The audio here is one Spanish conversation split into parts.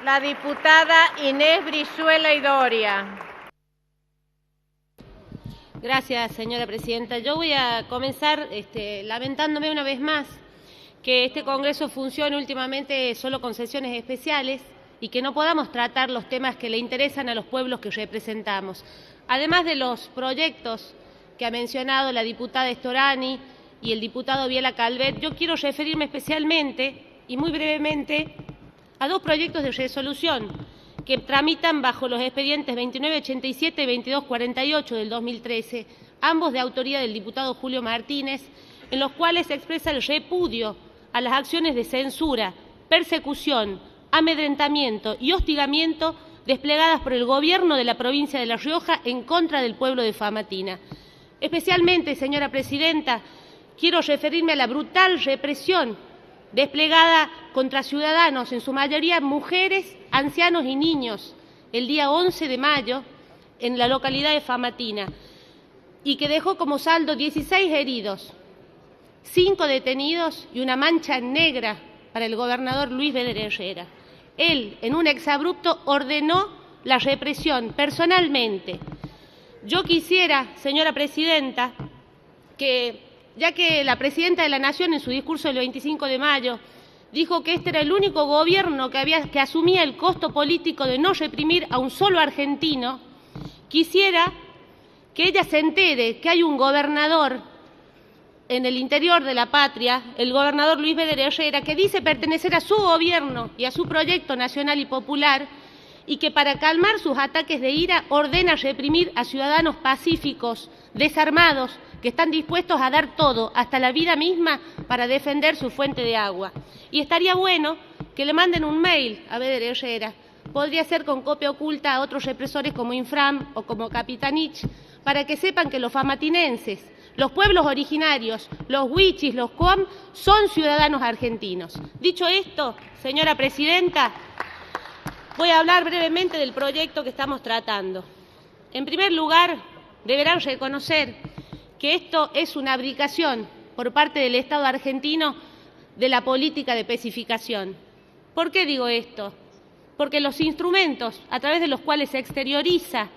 La diputada Inés Brizuela y Doria. Gracias, señora presidenta. Yo voy a comenzar lamentándome una vez más que este Congreso funcione últimamente solo con sesiones especiales y que no podamos tratar los temas que le interesan a los pueblos que representamos. Además de los proyectos que ha mencionado la diputada Storani y el diputado Viela Calvet, yo quiero referirme especialmente y muy brevemente a dos proyectos de resolución que tramitan bajo los expedientes 2987 y 2248 del 2013, ambos de autoría del diputado Julio Martínez, en los cuales se expresa el repudio a las acciones de censura, persecución, amedrentamiento y hostigamiento desplegadas por el Gobierno de la provincia de La Rioja en contra del pueblo de Famatina. Especialmente, señora presidenta, quiero referirme a la brutal represión desplegada contra ciudadanos, en su mayoría mujeres, ancianos y niños, el día 11 de mayo en la localidad de Famatina, y que dejó como saldo 16 heridos, 5 detenidos y una mancha negra para el gobernador Luis Beder Herrera. Él, en un exabrupto, ordenó la represión personalmente. Yo quisiera, señora presidenta, que, ya que la presidenta de la Nación en su discurso del 25 de mayo dijo que este era el único gobierno que asumía el costo político de no reprimir a un solo argentino, quisiera que ella se entere que hay un gobernador en el interior de la patria, el gobernador Luis Beder Herrera, que dice pertenecer a su gobierno y a su proyecto nacional y popular, y que para calmar sus ataques de ira ordena reprimir a ciudadanos pacíficos, desarmados, que están dispuestos a dar todo, hasta la vida misma, para defender su fuente de agua. Y estaría bueno que le manden un mail a Beder Herrera. Podría ser con copia oculta a otros represores como Infram o como Capitanich, para que sepan que los famatinenses, los pueblos originarios, los huichis, los coam, son ciudadanos argentinos. Dicho esto, señora presidenta, voy a hablar brevemente del proyecto que estamos tratando. En primer lugar, deberán reconocer que esto es una abdicación por parte del Estado argentino de la política de pacificación. ¿Por qué digo esto? Porque los instrumentos a través de los cuales se exterioriza,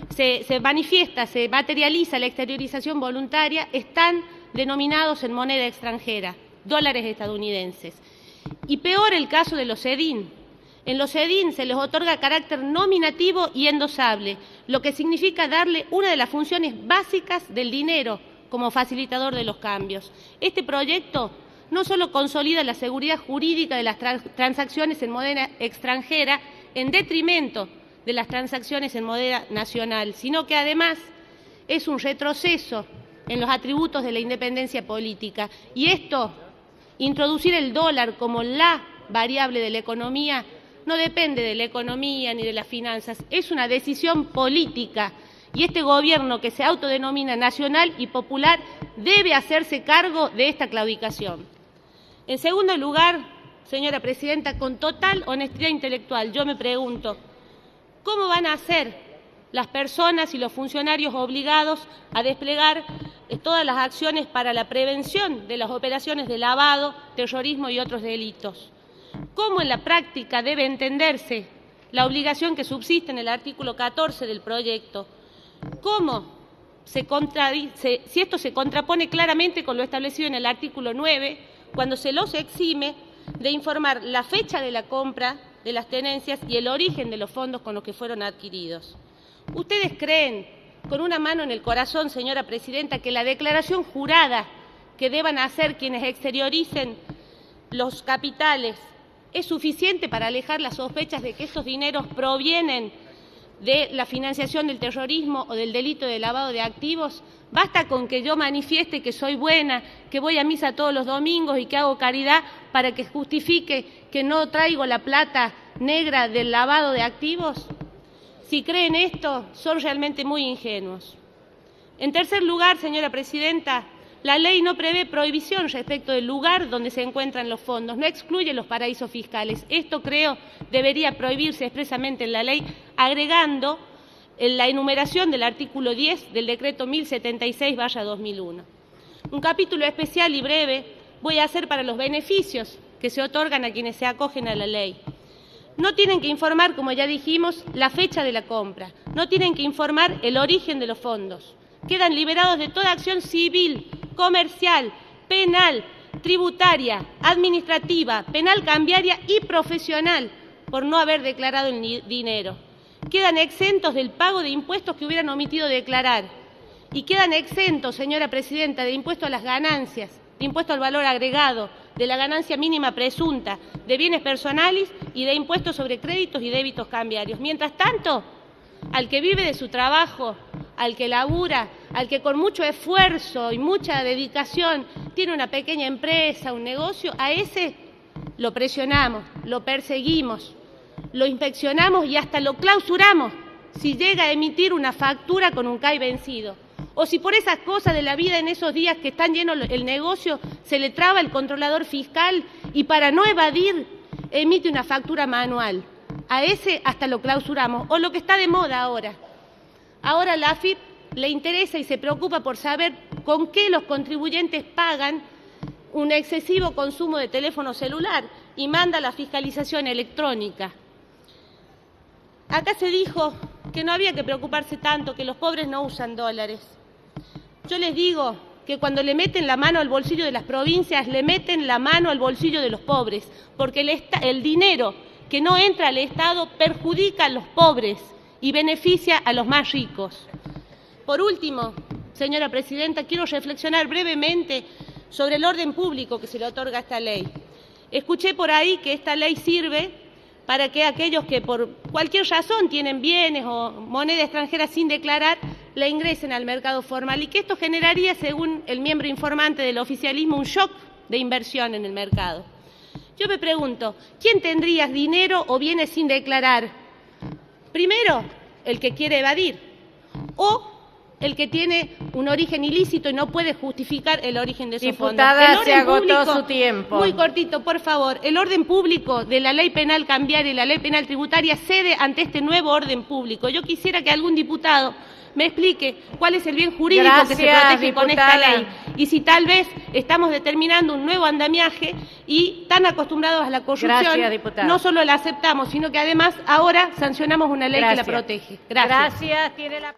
se manifiesta, se materializa la exteriorización voluntaria están denominados en moneda extranjera, dólares estadounidenses. Y peor el caso de los SEDIN. En los SEDIN se les otorga carácter nominativo y endosable, lo que significa darle una de las funciones básicas del dinero como facilitador de los cambios. Este proyecto no solo consolida la seguridad jurídica de las transacciones en moneda extranjera en detrimento de las transacciones en moneda nacional, sino que además es un retroceso en los atributos de la independencia política. Y esto, introducir el dólar como la variable de la economía, no depende de la economía ni de las finanzas, es una decisión política. Y este gobierno, que se autodenomina nacional y popular, debe hacerse cargo de esta claudicación. En segundo lugar, señora presidenta, con total honestidad intelectual, yo me pregunto, ¿cómo van a hacer las personas y los funcionarios obligados a desplegar todas las acciones para la prevención de las operaciones de lavado, terrorismo y otros delitos? ¿Cómo en la práctica debe entenderse la obligación que subsiste en el artículo 14 del proyecto? ¿Cómo si esto se contrapone claramente con lo establecido en el artículo 9, cuando se los exime de informar la fecha de la compra de las tenencias y el origen de los fondos con los que fueron adquiridos? ¿Ustedes creen, con una mano en el corazón, señora presidenta, que la declaración jurada que deban hacer quienes exterioricen los capitales es suficiente para alejar las sospechas de que estos dineros provienen de la financiación del terrorismo o del delito de lavado de activos? Basta con que yo manifieste que soy buena, que voy a misa todos los domingos y que hago caridad para que justifique que no traigo la plata negra del lavado de activos. Si creen esto, son realmente muy ingenuos. En tercer lugar, señora presidenta, la ley no prevé prohibición respecto del lugar donde se encuentran los fondos, no excluye los paraísos fiscales. Esto, creo, debería prohibirse expresamente en la ley, agregando en la enumeración del artículo 10 del decreto 1076/2001. Un capítulo especial y breve voy a hacer para los beneficios que se otorgan a quienes se acogen a la ley. No tienen que informar, como ya dijimos, la fecha de la compra. No tienen que informar el origen de los fondos. Quedan liberados de toda acción civil, comercial, penal, tributaria, administrativa, penal cambiaria y profesional por no haber declarado el dinero. Quedan exentos del pago de impuestos que hubieran omitido declarar. Y quedan exentos, señora presidenta, de impuesto a las ganancias, de impuesto al valor agregado, de la ganancia mínima presunta, de bienes personales y de impuestos sobre créditos y débitos cambiarios. Mientras tanto, al que vive de su trabajo, al que labura, al que con mucho esfuerzo y mucha dedicación tiene una pequeña empresa, un negocio, a ese lo presionamos, lo perseguimos, lo inspeccionamos y hasta lo clausuramos si llega a emitir una factura con un CAI vencido. O si por esas cosas de la vida en esos días que están llenos el negocio se le traba el controlador fiscal y para no evadir emite una factura manual. A ese hasta lo clausuramos. O lo que está de moda ahora. Ahora la AFIP le interesa y se preocupa por saber con qué los contribuyentes pagan un excesivo consumo de teléfono celular y manda la fiscalización electrónica. Acá se dijo que no había que preocuparse tanto, que los pobres no usan dólares. Yo les digo que cuando le meten la mano al bolsillo de las provincias, le meten la mano al bolsillo de los pobres, porque el dinero que no entra al Estado perjudica a los pobres y beneficia a los más ricos. Por último, señora presidenta, quiero reflexionar brevemente sobre el orden público que se le otorga a esta ley. Escuché por ahí que esta ley sirve para que aquellos que por cualquier razón tienen bienes o moneda extranjera sin declarar, la ingresen al mercado formal y que esto generaría, según el miembro informante del oficialismo, un shock de inversión en el mercado. Yo me pregunto, ¿quién tendría dinero o bienes sin declarar? Primero, el que quiere evadir o el que tiene un origen ilícito y no puede justificar el origen de esos fondos. Diputada, se agotó su tiempo. Muy cortito, por favor. El orden público de la ley penal cambiaria y la ley penal tributaria cede ante este nuevo orden público. Yo quisiera que algún diputado me explique cuál es el bien jurídico que se protege con esta ley y si tal vez estamos determinando un nuevo andamiaje y tan acostumbrados a la corrupción, no solo la aceptamos, sino que además ahora sancionamos una ley que la protege. Gracias. Tiene la